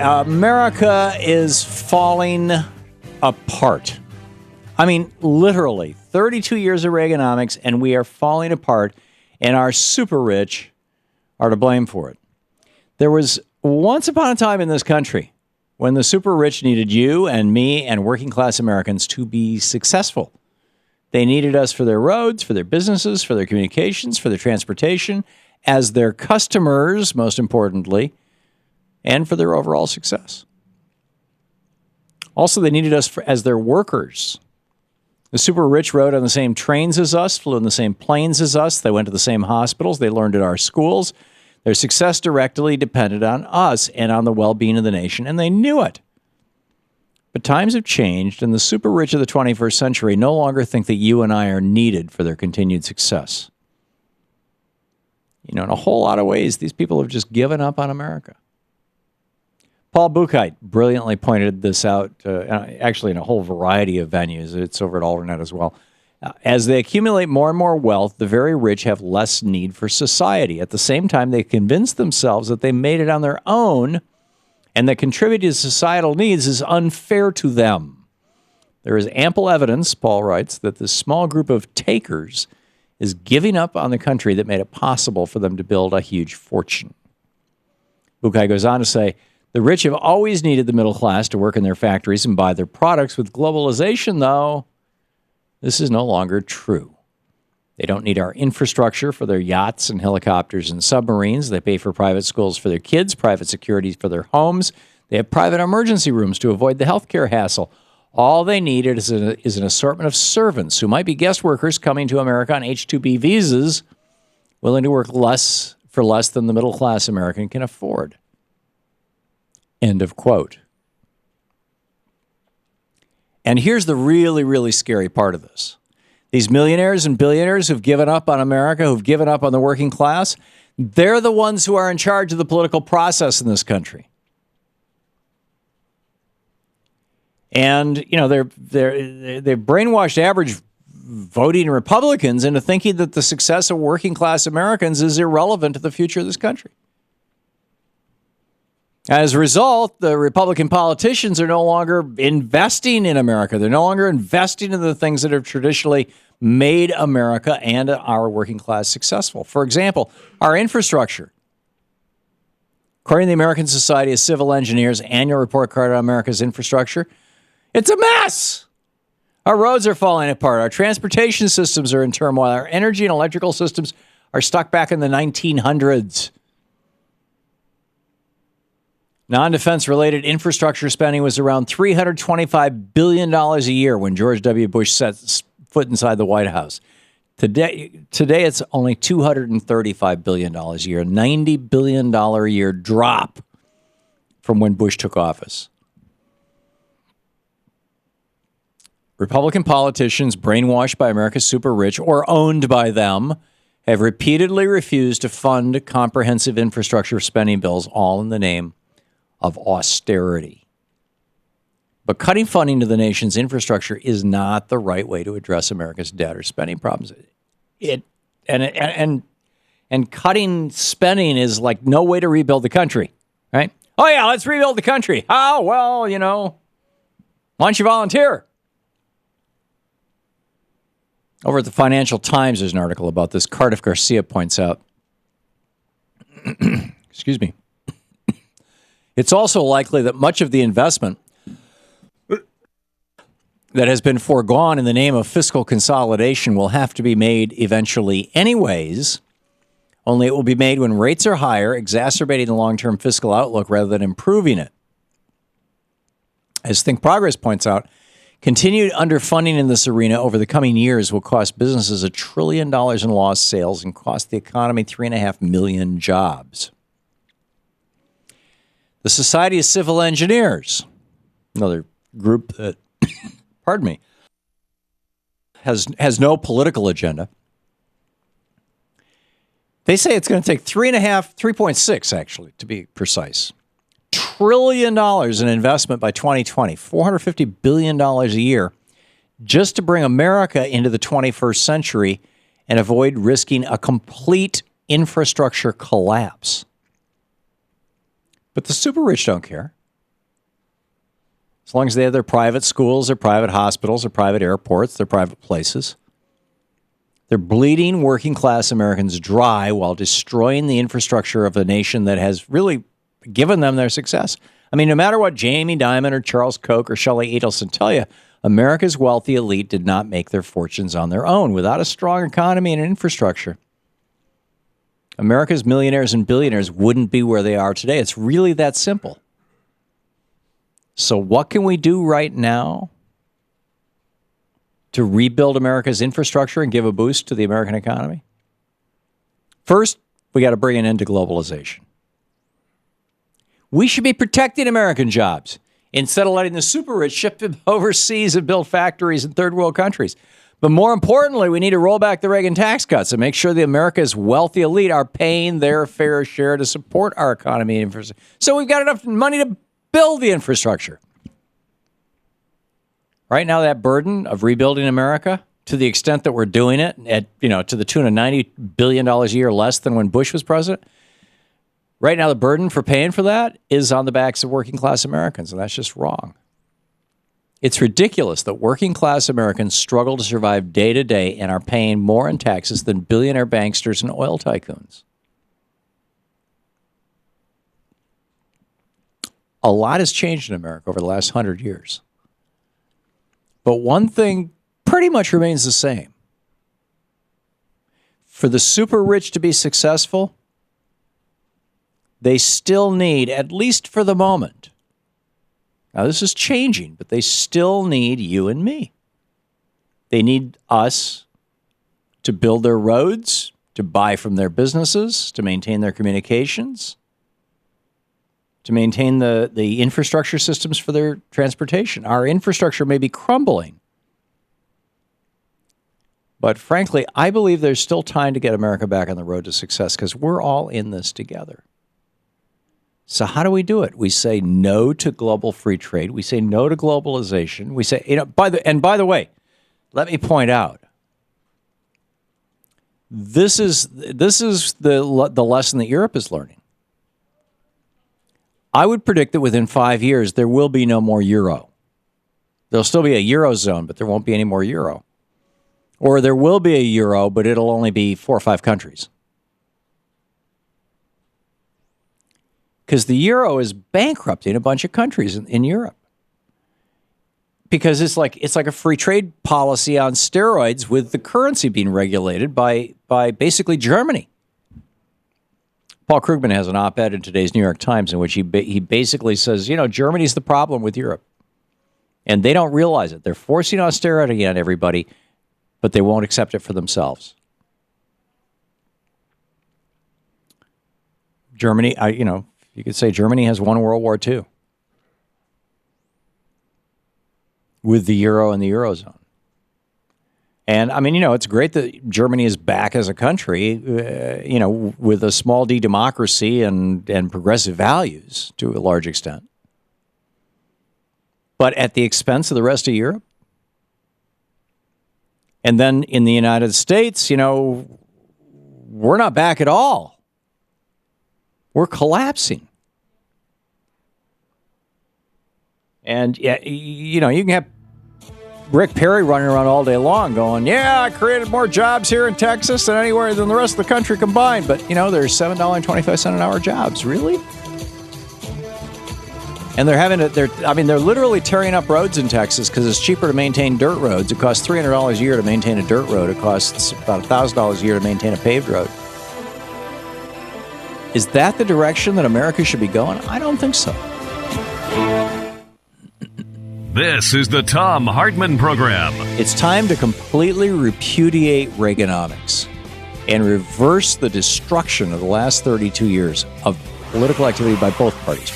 America is falling apart. I mean, literally, 32 years of Reaganomics, and we are falling apart, and our super rich are to blame for it. There was once upon a time in this country when the super rich needed you and me and working class Americans to be successful. They needed us for their roads, for their businesses, for their communications, for their transportation, as their customers, most importantly, and for their overall success. Also, they needed us as their workers. The super rich rode on the same trains as us, flew in the same planes as us. They went to the same hospitals. They learned at our schools. Their success directly depended on us and on the well-being of the nation, and they knew it. But times have changed, and the super rich of the 21st century no longer think that you and I are needed for their continued success. You know, in a whole lot of ways, these people have just given up on America. Paul Buchheit brilliantly pointed this out, actually in a whole variety of venues. It's over at AlterNet as well. As they accumulate more and more wealth, the very rich have less need for society. At the same time, they convince themselves that they made it on their own and that contributing to societal needs is unfair to them. There is ample evidence, Paul writes, that this small group of takers is giving up on the country that made it possible for them to build a huge fortune. Buchheit goes on to say, the rich have always needed the middle class to work in their factories and buy their products. With globalization, though, this is no longer true. They don't need our infrastructure for their yachts and helicopters and submarines. They pay for private schools for their kids, private security for their homes. They have private emergency rooms to avoid the healthcare hassle. All they need is an assortment of servants who might be guest workers coming to America on H-2B visas, willing to work for less than the middle-class American can afford. End of quote. And here's the really, really scary part of this. These millionaires and billionaires who've given up on America, who've given up on the working class, they're the ones who are in charge of the political process in this country. And, you know, they've brainwashed average voting Republicans into thinking that the success of working class Americans is irrelevant to the future of this country. As a result, the Republican politicians are no longer investing in America. They're no longer investing in the things that have traditionally made America and our working class successful. For example, our infrastructure. According to the American Society of Civil Engineers' annual report card on America's infrastructure, it's a mess. Our roads are falling apart. Our transportation systems are in turmoil. Our energy and electrical systems are stuck back in the 1900s. Non-defense related infrastructure spending was around $325 billion a year when George W. Bush set foot inside the White House. Today it's only $235 billion a year, $90 billion a year drop from when Bush took office. Republican politicians brainwashed by America's super rich or owned by them have repeatedly refused to fund comprehensive infrastructure spending bills, all in the name of austerity. But cutting funding to the nation's infrastructure is not the right way to address America's debt or spending problems. And cutting spending is like no way to rebuild the country, right? Oh yeah, let's rebuild the country. How? Well, you know, why don't you volunteer? Over at the Financial Times, there's an article about this. Cardiff Garcia points out, excuse me, it's also likely that much of the investment that has been foregone in the name of fiscal consolidation will have to be made eventually anyways, only it will be made when rates are higher, exacerbating the long-term fiscal outlook rather than improving it. As Think Progress points out, continued underfunding in this arena over the coming years will cost businesses $1 trillion in lost sales and cost the economy 3.5 million jobs. The Society of Civil Engineers, another group that, pardon me, has no political agenda. They say it's going to take 3.6 actually, to be precise, $1 trillion in investment by 2020, $450 billion a year, just to bring America into the 21st century and avoid risking a complete infrastructure collapse. But the super rich don't care. As long as they have their private schools, their private hospitals, their private airports, their private places. They're bleeding working class Americans dry while destroying the infrastructure of a nation that has really given them their success. I mean, no matter what Jamie Dimon or Charles Koch or Shelley Adelson tell you, America's wealthy elite did not make their fortunes on their own without a strong economy and infrastructure. America's millionaires and billionaires wouldn't be where they are today. It's really that simple. So what can we do right now to rebuild America's infrastructure and give a boost to the American economy? First, we got to bring an end to globalization. We should be protecting American jobs instead of letting the super rich ship them overseas and build factories in third world countries. But more importantly, we need to roll back the Reagan tax cuts and make sure that America's wealthy elite are paying their fair share to support our economy and infrastructure. So we've got enough money to build the infrastructure. Right now, that burden of rebuilding America, to the extent that we're doing it at, to the tune of $90 billion a year less than when Bush was president, right now the burden for paying for that is on the backs of working class Americans, and that's just wrong. It's ridiculous that working class Americans struggle to survive day to day and are paying more in taxes than billionaire banksters and oil tycoons. A lot has changed in America over the last 100 years. But one thing pretty much remains the same. For the super rich to be successful, they still need, at least for the moment, now this is changing, but they still need you and me. They need us to build their roads, to buy from their businesses, to maintain their communications, to maintain the infrastructure systems for their transportation. Our infrastructure may be crumbling. But frankly, I believe there's still time to get America back on the road to success because we're all in this together. So how do we do it? We say no to global free trade. We say no to globalization. We say, by the way, let me point out, this is the lesson that Europe is learning. I would predict that within 5 years, there will be no more euro. There'll still be a eurozone, but there won't be any more euro. Or there will be a euro, but it'll only be 4 or 5 countries. Because the euro is bankrupting a bunch of countries in Europe. Because it's like a free trade policy on steroids with the currency being regulated by basically Germany. Paul Krugman has an op-ed in today's New York Times in which he basically says, Germany's the problem with Europe. And they don't realize it. They're forcing austerity on everybody, but they won't accept it for themselves. Germany, you could say Germany has won World War II with the euro and the eurozone. And I mean, it's great that Germany is back as a country, with a small d democracy and progressive values to a large extent. But at the expense of the rest of Europe. And then in the United States, we're not back at all. We're collapsing. And, you can have Rick Perry running around all day long going, I created more jobs here in Texas than anywhere than the rest of the country combined. But, there's $7.25 an hour jobs. Really? And they're literally tearing up roads in Texas because it's cheaper to maintain dirt roads. It costs $300 a year to maintain a dirt road. It costs about $1,000 a year to maintain a paved road. Is that the direction that America should be going? I don't think so. This is the Thom Hartmann Program. It's time to completely repudiate Reaganomics and reverse the destruction of the last 32 years of political activity by both parties.